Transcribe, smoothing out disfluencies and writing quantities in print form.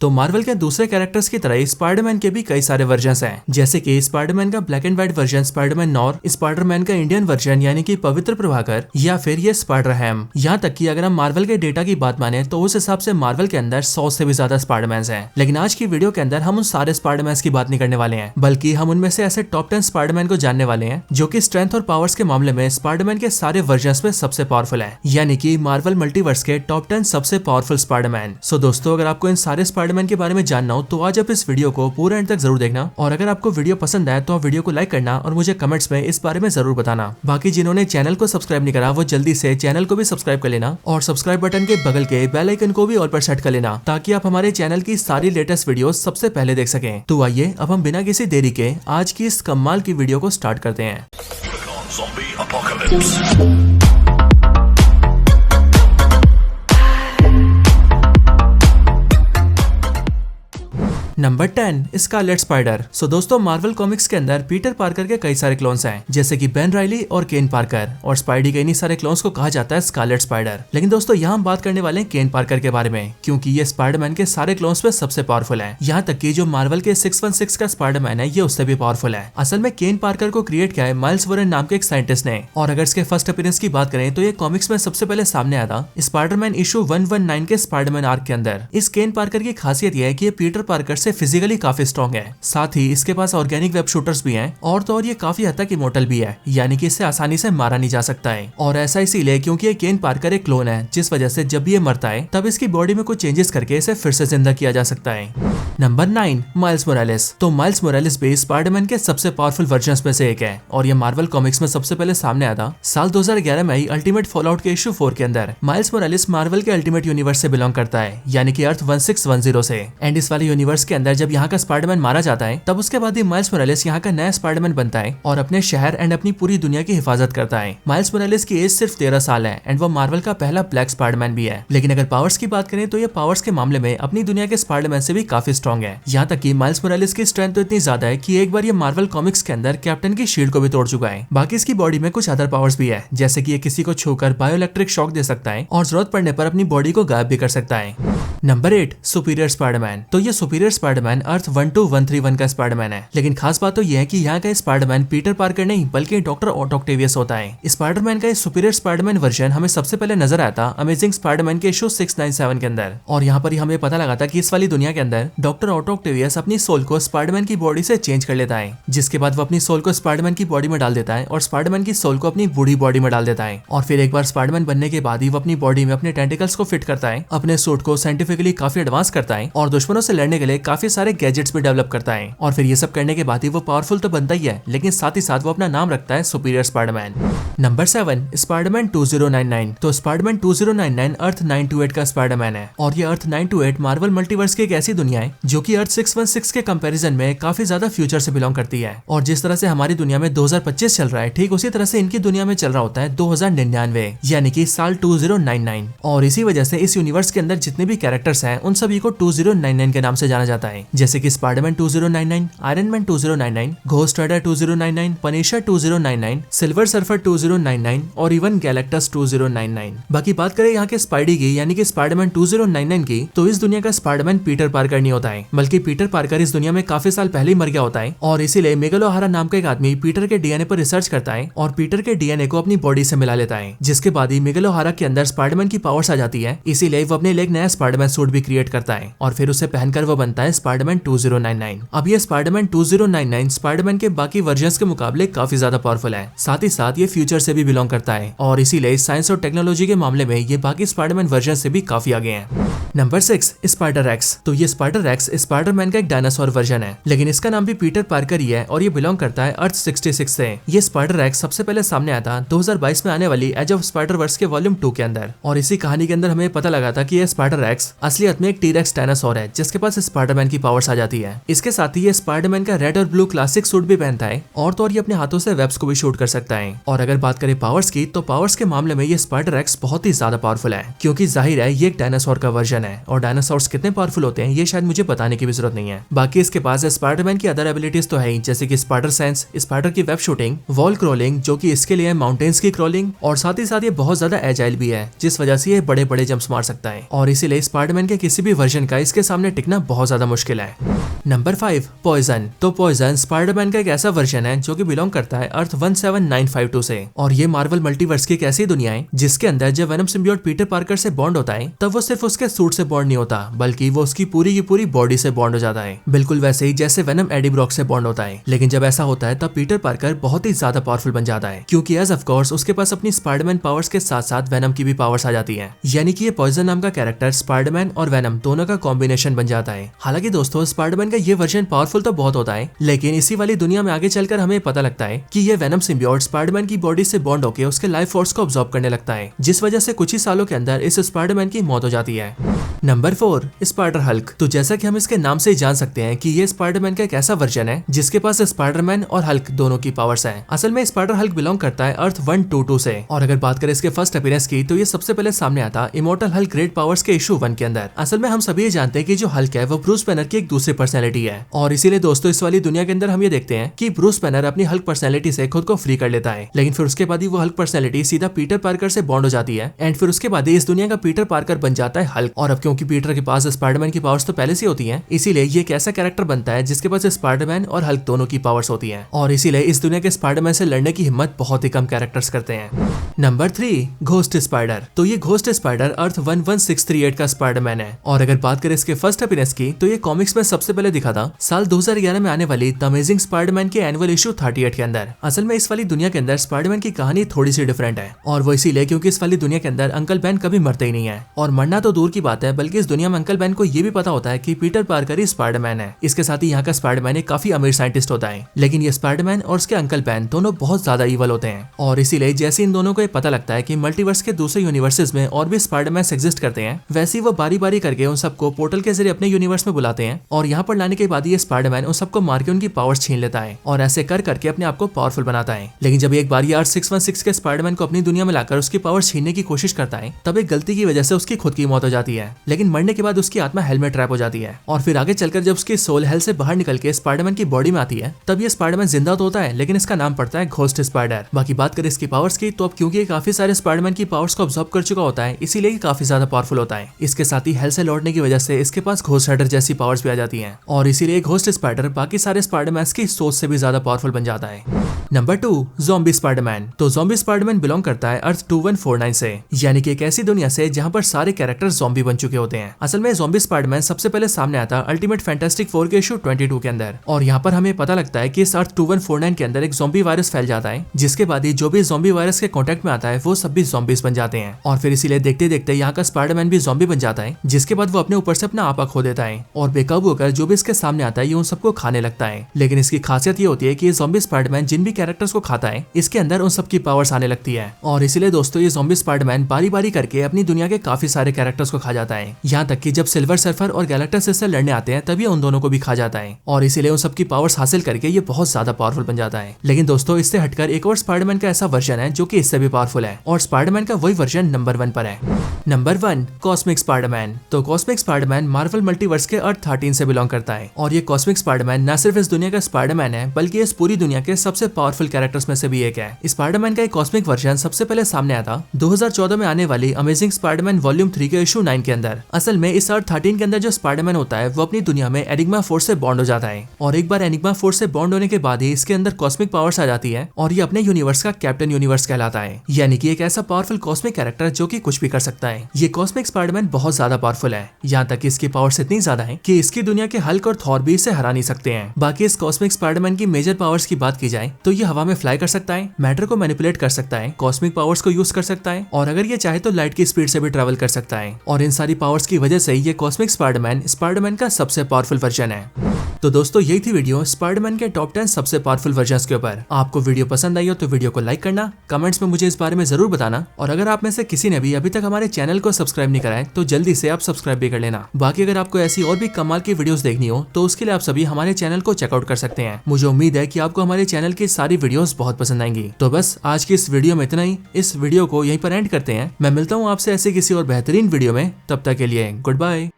तो मार्वल के दूसरे कैरेक्टर्स की तरह स्पाइडरमैन के भी कई सारे वर्जन्स हैं, जैसे कि स्पाइडरमैन का black and white version Spiderman nor, Spiderman का इंडियन वर्जन यानी कि पवित्र प्रभाकर, या फिर ये स्पाइडर हैम। यहाँ तक कि अगर हम मार्वल के डेटा की बात माने तो उस हिसाब से मार्वल के अंदर 100 से भी ज्यादा स्पाइडरमैन हैं। लेकिन आज की वीडियो के अंदर हम उन सारे स्पाइडरमैन की बात नहीं करने वाले हैं, बल्कि हम उनमें से ऐसे टॉप 10 स्पाइडरमैन को जानने वाले हैं जो कि स्ट्रेंथ और पावर्स के मामले में स्पाइडरमैन के सारे वर्जन्स में सबसे पावरफुल है, यानी कि मार्वल मल्टीवर्स के टॉप 10 सबसे पावरफुल स्पाइडरमैन। सो दोस्तों, अगर आपको इन सारे स्पाइडरमैन के बारे में जानना हो तो आज आप इस वीडियो को पूरा एंड तक जरूर देखना, और अगर आपको वीडियो पसंद आए तो आप वीडियो को लाइक करना और मुझे कमेंट्स में इस बारे में जरूर बताना। बाकी जिन्होंने चैनल को सब्सक्राइब नहीं करा वो जल्दी से चैनल को भी सब्सक्राइब कर लेना और सब्सक्राइब बटन के बगल के बेल आइकन को भी ऑल पर सेट कर लेना, ताकि आप हमारे चैनल की सारी लेटेस्ट वीडियो सबसे पहले देख सकें। तो आइए अब हम बिना किसी देरी के आज की इस कमाल की वीडियो को स्टार्ट करते हैं। Number 10 Scarlett spider. सो दोस्तों, मार्वल कॉमिक्स के अंदर पीटर पार्कर के कई सारे क्लोन्स हैं, जैसे कि बेन राइली और केन पार्कर, और स्पाइडी के इन्हीं सारे क्लोन्स को कहा जाता है स्कारलेट स्पाइडर। लेकिन दोस्तों, यहाँ हम बात करने वाले हैं केन पार्कर के बारे में, क्योंकि ये स्पाइडरमैन के सारे क्लोन्स में सबसे पावरफुल है। यहाँ तक कि जो मार्वल के 616 का स्पाइडरमैन है ये उससे भी पावरफुल है। असल में केन पार्कर को क्रिएट किया है माइल्स वॉरेन नाम के एक साइंटिस्ट ने, और अगर इसके फर्स्ट अपीयरेंस की बात करें तो ये कॉमिक्स में सबसे पहले सामने आया था स्पाइडरमैन इशू 119 के स्पाइडरमैन आर्क के अंदर। इस केन पार्कर की खासियत यह है कि ये पीटर पार्कर से फिजिकली काफी स्ट्रॉन्ग है, साथ ही इसके पास ऑर्गेनिक वेब शूटर्स भी हैं, और तो और ये काफी हद तक इमोर्टल भी है, यानी कि इसे आसानी से मारा नहीं जा सकता है। और ऐसा इसीलिए क्योंकि ये केन पार्कर एक क्लोन है, जिस वजह से जब भी ये मरता है तब इसकी बॉडी में कुछ चेंजेस करके इसे फिर से जिंदा किया जा सकता है। Number 9 miles Morales. तो माइल्स मोरालेस भी स्पाइडरमैन के सबसे पावरफुल वर्जन्स में से एक है, और ये मार्वल कॉमिक्स में सबसे पहले सामने आया था साल 2011 में ही अल्टीमेट फॉलआउट के इशू 4 के अंदर। माइल्स मोरालेस मार्वल के अल्टीमेट यूनिवर्स से बिलोंग करता है, यानी कि अर्थ 1610 से। एंड इस वाले यूनिवर्स के अंदर जब यहाँ का स्पाइडरमैन मारा जाता है तब उसके बाद ही माइल्स मोरालेस यहाँ का नया स्पाइडरमैन बनता है और अपने शहर एंड अपनी पूरी दुनिया की हिफाजत करता है। माइल्स मोरालेस की एज सिर्फ 13 साल है, एंड वो मार्वल का पहला ब्लैक स्पाइडरमैन भी है। लेकिन अगर पावर्स की बात करें तो ये पावर्स के मामले में अपनी दुनिया के स्पाइडरमैन से भी काफी स्ट्रॉन्ग है। यहाँ तक कि माइल्स मोरालेस की स्ट्रेंथ तो इतनी ज्यादा है कि एक बार ये मार्वल कॉमिक्स के अंदर कैप्टन की शील्ड को भी तोड़ चुका है। बाकी इसकी बॉडी में कुछ अदर पावर्स भी है, जैसे कि ये किसी को छूकर बायोइलेक्ट्रिक शॉक दे सकता है और जरूरत पड़ने पर अपनी बॉडी को गायब भी कर सकता है। Number 8 superior Spiderman. तो ये सुपीरियर स्पाइडरमैन अर्थ 12131 का स्पाइडरमैन है, लेकिन खास बात तो यह है कि यहाँ का स्पाइडरमैन पीटर पार्कर नहीं बल्कि डॉक्टर ऑटो ऑक्टेवियस होता है। स्पाइडरमैन का सुपीरियर स्पाइडरमैन वर्जन हमें सबसे पहले नजर आया था अमेजिंग स्पाइडरमैन के इशू 697 के अंदर, और यहाँ पर ही हमें पता लगा था कि इस वाली दुनिया के अंदर डॉक्टर ऑटो ऑक्टेवियस अपनी सोल को स्पाइडरमैन की बॉडी से चेंज कर लेता है, जिसके बाद वो अपनी सोल को स्पाइडरमैन की बॉडी में डाल देता है और स्पाइडरमैन की सोल को अपनी बूढ़ी बॉडी में डाल देता है। और फिर एक बार स्पाइडरमैन बनने के बाद ही वो अपनी बॉडी में अपने टेंटिकल्स को फिट करता है, अपने सूट को साइंटिफिकली काफी एडवांस करता है और दुश्मनों से लड़ने के लिए काफी सारे गैजेट्स भी डेवलप करता है। और फिर ये सब करने के बाद ही वो पावरफुल तो बनता ही है, लेकिन साथ ही साथ वो अपना नाम रखता है सुपीरियर स्पाइडरमैन। Number 7 Spiderman 2099। तो स्पाइडरमैन 2099 अर्थ 928 का स्पाइडरमैन है, और ये अर्थ 928 मार्वल मल्टीवर्स की एक ऐसी दुनिया है जो कि अर्थ 616 के कंपैरिजन में काफी ज्यादा फ्यूचर से बिलोंग करती है। और जिस तरह से हमारी दुनिया में 2025 चल रहा है, ठीक उसी तरह से इनकी दुनिया में चल रहा होता है 2099, यानी कि साल 2099। और इसी वजह से इस यूनिवर्स के अंदर जितने भी कैरेक्टर्स हैं उन सभी को 2099 के नाम से जाना जाता है, जैसे कि Spiderman 2099, Iron Man 2099, Ghost Rider 2099, Punisher 2099, Silver Surfer 2099 और इवन गैलेक्टस 2099। बाकी बात करें यहाँ के स्पाइडी की, यानी कि स्पाइडरमैन 2099 की, तो इस दुनिया का स्पाइडरमैन पीटर पार्कर नहीं होता है, बल्कि पीटर पार्कर इस दुनिया में काफी साल पहले ही मर गया होता है, और इसीलिए मेगल ओहारा नाम का एक आदमी पीटर के डीएनए पर रिसर्च करता है और पीटर के डीएनए को अपनी बॉडी से मिला लेता है, जिसके बाद ही मेगल ओहारा के अंदर स्पाइडरमैन की पावर्स आ जाती है। इसीलिए वो अपने लिए एक नया स्पाइडरमैन सूट भी क्रिएट करता है और फिर उसे पहनकर वो बनता है स्पाइडरमैन 2099। अब ये स्पाइडरमैन 2099 स्पाइडरमैन के बाकी वर्जन्स के मुकाबले काफी ज्यादा पावरफुल है, साथ ही साथ ये फ्यूचर से भी बिलोंग करता है, और इसीलिए साइंस और टेक्नोलॉजी के मामले में ये बाकी स्पाइडरमैन वर्जन से भी काफी आगे हैं। Number 6 spider x. तो ये स्पाइडर एक्स स्पाइडरमैन का एक डायनासोर वर्जन है, लेकिन इसका नाम भी पीटर पार्कर ही है और ये बिलोंग करता है अर्थ 66 से। ये स्पाइडर एक्स सबसे पहले सामने आया था 2022 में आने वाली एज ऑफ स्पाइडर वर्स के वॉल्यूम 2 के अंदर, और इसी कहानी के अंदर हमें पता लगा था कि ये स्पाइडर एक्स असलियत में एक टी-रेक्स डायनासोर है जिसके पास स्पाइडरमैन की पावर्स आ जाती है। इसके साथ ही ये स्पाइडरमैन का रेड और ब्लू क्लासिक सूट भी पहनता है, और तो और ये अपने हाथों से वेब्स को भी शूट कर सकता है। और अगर बात करें पावर्स की, तो पावर्स के मामले में ये स्पाइडर एक्स बहुत ही ज्यादा पावरफुल है, क्योंकि जाहिर है ये एक डायनासोर का वर्जन है, और डायनासोर्स कितने पावरफुल होते हैं ये शायद मुझे बताने की भी जरूरत नहीं है। बाकी इसके पास स्पाइडरमैन की अदर एबिलिटीज तो है ही, जैसे कि स्पाइडर सेंस, स्पाइडर की वेब शूटिंग, वॉल क्रॉलिंग जो कि इसके लिए माउंटेन्स की क्रॉलिंग, और साथ ही साथ ये बहुत ज्यादा एजाइल भी है, जिस वजह से ये बड़े बड़े जंप्स मार सकता है और इसीलिए स्पाइडरमैन के किसी भी वर्जन का इसके सामने टिकना बहुत ज्यादा मुश्किल है। Number 5 poison. तो पॉइजन स्पाइडरमैन का एक ऐसा वर्जन है जो कि बिलोंग करता है अर्थ 17952 से, और ये मार्वल मल्टीवर्स की एक ऐसी दुनिया है जिसके अंदर जब वेनम सिम्बियोट पीटर पार्कर से बॉन्ड होता है तब वो सिर्फ उसके सूट से बॉन्ड नहीं होता, बल्कि वो उसकी पूरी की पूरी बॉडी से बॉन्ड हो जाता है, बिल्कुल वैसे ही जैसे वेनम एडी ब्रॉक से बॉन्ड होता है। लेकिन जब ऐसा होता है तब पीटर पार्कर बहुत ही ज्यादा पावरफुल बन जाता है, क्योंकि एज ऑफ कोर्स उसके पास अपनी स्पाइडरमैन पावर्स के साथ साथ वेनम की भी पावर्स आ जाती है। यानी कि ये पॉइजन नाम का कैरेक्टर स्पाइडरमैन और वेनम दोनों का कॉम्बिनेशन बन जाता है। हालांकि दोस्तों स्पाइडरमैन का ये वर्जन पावरफुल तो बहुत होता है, लेकिन इसी वाली दुनिया में आगे चलकर हमें पता लगता है कि ये वेनम सिम्बियोट स्पाइडरमैन की बॉडी से बॉन्ड होकर उसके लाइफ फोर्स को ऑब्जॉर्ब करने लगता है, जिस वजह से कुछ ही सालों के अंदर इस स्पाइडरमैन की मौत हो जाती है। Number 4 spider Hulk. तो जैसा कि हम इसके नाम से ही जान सकते हैं कि ये स्पाइडरमैन का एक ऐसा वर्जन है जिसके पास स्पाइडरमैन और हल्क दोनों की पावर्स हैं। असल में स्पाइडर हल्क बिलोंग करता है अर्थ 122 से, और अगर बात करें इसके फर्स्ट अपीयरेंस की तो ये सबसे पहले सामने आता इमॉर्टल हल्क ग्रेट पावर्स के इशू 1 के अंदर। असल में हम सभी ये जानते हैं कि जो हल्क है वो ब्रूस बैनर की एक दूसरी पर्सनैलिटी है, और इसीलिए दोस्तों इस वाली दुनिया के अंदर हम ये देखते हैं कि ब्रूस बैनर अपनी हल्क पर्सनैलिटी से खुद को फ्री कर लेता है, लेकिन फिर उसके बाद ही वो हल्क पर्सनैलिटी सीधा पीटर पार्कर से बॉन्ड हो जाती है, एंड फिर उसके बाद ही इस दुनिया का पीटर पार्कर बन जाता है हल्क। और अब क्योंकि पीटर के पास स्पाइडरमैन की पावर्स तो पहले से होती हैं, इसीलिए ये एक ऐसा कैरेक्टर बनता है जिसके पास स्पाइडरमैन और हल्क दोनों की पावर्स होती हैं, और इसीलिए इस दुनिया के स्पाइडरमैन से लड़ने की हिम्मत बहुत ही कम कैरेक्टर्स करते हैं। Number 3 ghost spider. तो ये घोस्ट स्पाइडर अर्थ 11638 का स्पाइडरमैन है, और अगर बात करें इसके फर्स्ट अपीयरेंस की तो ये कॉमिक्स में सबसे पहले दिखा था साल 2011 में आने वाली द अमेजिंग स्पाइडरमैन के एनुअल इशू 38 के अंदर। असल में इस वाली दुनिया के अंदर स्पाइडरमैन की कहानी थोड़ी सी डिफरेंट है, और वो इसीलिए क्योंकि इस वाली दुनिया के अंदर अंकल बेन कभी मरते ही नहीं है, और मरना तो दूर की बात है बल्कि इस दुनिया में अंकल बेन को ये भी पता होता है कि पीटर पार्कर ही स्पाइडरमैन है। इसके साथ ही यहाँ का स्पाइडरमैन एक काफी अमीर साइंटिस्ट होता है, लेकिन ये स्पाइडरमैन और उसके अंकल बेन दोनों बहुत ज्यादा ईवल होते हैं, और इसीलिए जैसे इन दोनों को ये पता लगता है कि मल्टीवर्स के दूसरे यूनिवर्सेस में और भी स्पाइडरमैन एग्जिस्ट करते हैं, वैसे ही वो बारी बारी करके उन सबको पोर्टल के जरिए अपने यूनिवर्स में बुलाते हैं, और यहाँ पर लाने के बाद ये स्पाइडरमैन उन सबको मार के उनकी पावर्स छीन लेता है, और ऐसे कर करके अपने आप को पावरफुल बनाता है। लेकिन जब एक बार यार 616 के स्पाइडरमैन को अपनी दुनिया में लाकर उसकी पावर छीनने की कोशिश करता है, तब एक गलती की वजह से उसकी खुद की मौत हो जाती है, लेकिन मरने के बाद उसकी आत्मा हेल में ट्रैप हो जाती है, और फिर आगे चलकर जब उसकी सोल हेल से बाहर निकल के स्पाइडरमैन की बॉडी में आती है तब ये स्पाइडरमैन जिंदा तो होता है, लेकिन इसका नाम पड़ता है घोस्ट स्पाइडर। बाकी बात करें इसकी पावर्स की तो अब क्योंकि ये काफी सारे स्पाइडरमैन की पावर्स को ऑब्जॉर्ब कर चुका होता है, इसीलिए काफी ज्यादा पावरफुल होता है। इसके साथ ही हेल से लौटने की वजह से इसके पास घोस्ट राइडर जैसी पावर्स भी आ जाती हैं, और इसीलिए घोस्ट स्पाइडर बाकी सारे स्पाइडरमैन की सोच से भी ज्यादा पावरफुल बन जाता है। Number 2 zombie Spiderman. तो ज़ॉम्बी स्पाइडरमैन बिलोंग करता है अर्थ 2149 से, यानी कि एक ऐसी दुनिया से जहां पर सारे कैरेक्टर ज़ॉम्बी बन चुके होते हैं। असल में ज़ॉम्बी स्पाइडरमैन सबसे पहले सामने आता अल्टीमेट फैंटास्टिक 4 के इशू 22 के अंदर, और यहाँ पर हमें पता लगता है कि इस अर्थ 2149 के अंदर एक ज़ॉम्बी वायरस फैल जाता है, जिसके बाद ही जो भी ज़ॉम्बी वायरस के कांटेक्ट में आता है वो सब भी ज़ॉम्बीज बन जाते हैं, और फिर इसीलिए देखते देखते यहाँ का स्पाइडरमैन भी ज़ॉम्बी बन जाता है, जिसके बाद वो अपने ऊपर से अपना आपा खो देता है, और बेकाबू होकर जो भी इसके सामने आता है ये उन सबको खाने लगता है। लेकिन इसकी खासियत ये होती है कि ये ज़ॉम्बी स्पाइडरमैन जिन भी कैरेक्टर्स को खाता है इसके अंदर उन सबकी पावर्स आने लगती है, और इसीलिए दोस्तों ये ज़ॉम्बी स्पाइडरमैन बारी बारी करके अपनी दुनिया के काफी सारे कैरेक्टर्स को खा जाता है, यहाँ तक कि जब सिल्वर सर्फर और गैलेक्टस इससे लड़ने आते हैं तभी उन दोनों को भी खा जाता है, और इसीलिए उन सबकी पावर्स हासिल करके ये बहुत ज्यादा पावरफुल बन जाता है। लेकिन दोस्तों इससे हटकर एक और स्पाइडरमैन का ऐसा वर्जन है जो कि इससे भी पावरफुल है, और स्पाइडरमैन का वही वर्जन नंबर 1 पर है। Number 1 cosmic Spiderman. तो कॉस्मिक स्पाइडरमैन मार्वल मल्टीवर्स के अर्थ 13 से बिलोंग करता है, और ये कॉस्मिक स्पाइडरमैन न सिर्फ इस दुनिया का स्पाइडरमैन है बल्कि इस पूरी दुनिया के सबसे पावरफुल कैरेक्टर्स में से भी एक है। स्पाइडरमैन का एक कॉस्मिक वर्जन सबसे पहले सामने आया था 2014 में आने वाली अमेजिंग स्पाइडरमैन वॉल्यूम 3 के इशू 9 के अंदर। असल में इस अर्थ 13 के अंदर जो स्पाइडरमैन होता है वो अपनी दुनिया में एनिग्मा फोर्स से बॉन्ड हो जाता है, और एक बार एनिग्मा फोर्स से बॉन्ड होने के बाद ही इसके अंदर कॉस्मिक पावर्स आ जाती है, और ये अपने यूनिवर्स का कैप्टन यूनिवर्स कहलाता है, यानी कि एक ऐसा पावरफुल कॉस्मिक कैरेक्टर जो कि कुछ भी कर सकता है। ये कॉस्मिक स्पाइडरमैन बहुत ज्यादा पावरफुल है, यहाँ तक कि इसकी पावर्स इतनी ज्यादा है कि इसकी दुनिया के हल्क और थॉर भी इसे हरा नहीं सकते हैं। बाकी इस कॉस्मिक स्पाइडरमैन की मेजर पावर्स की बात की जाए तो ये हवा में फ्लाई कर सकता है, मैटर को मैनिपुलेट कर सकता है, कॉस्मिक पावर्स को यूज कर सकता है, और अगर ये चाहे तो लाइट की स्पीड से भी ट्रैवल कर सकता है, और इन सारी पावर्स की वजह से ये कॉस्मिक स्पाइडरमैन का सबसे पावरफुल वर्जन है। तो दोस्तों यही थी वीडियो स्पाइडरमैन के टॉप 10 सबसे पावरफुल वर्जन्स के ऊपर। आपको वीडियो पसंद आई हो तो वीडियो को लाइक करना, कमेंट्स में मुझे इस बारे में जरूर बताना, और अगर आप में से किसी ने भी अभी तक हमारे चैनल को सब्सक्राइब नहीं करा है तो जल्दी से आप सब्सक्राइब भी कर लेना। बाकी अगर आपको ऐसी और भी कमाल की वीडियोस देखनी हो तो उसके लिए आप सभी हमारे चैनल को चेकआउट कर सकते हैं। मुझे उम्मीद है कि आपको हमारे चैनल की सारी वीडियोस बहुत पसंद आएंगी। तो बस आज की इस वीडियो में इतना ही। इस वीडियो को यहीं पर एंड करते हैं। मैं मिलता हूँ आपसे ऐसे किसी और बेहतरीन वीडियो में, तब तक के लिए गुड बाय।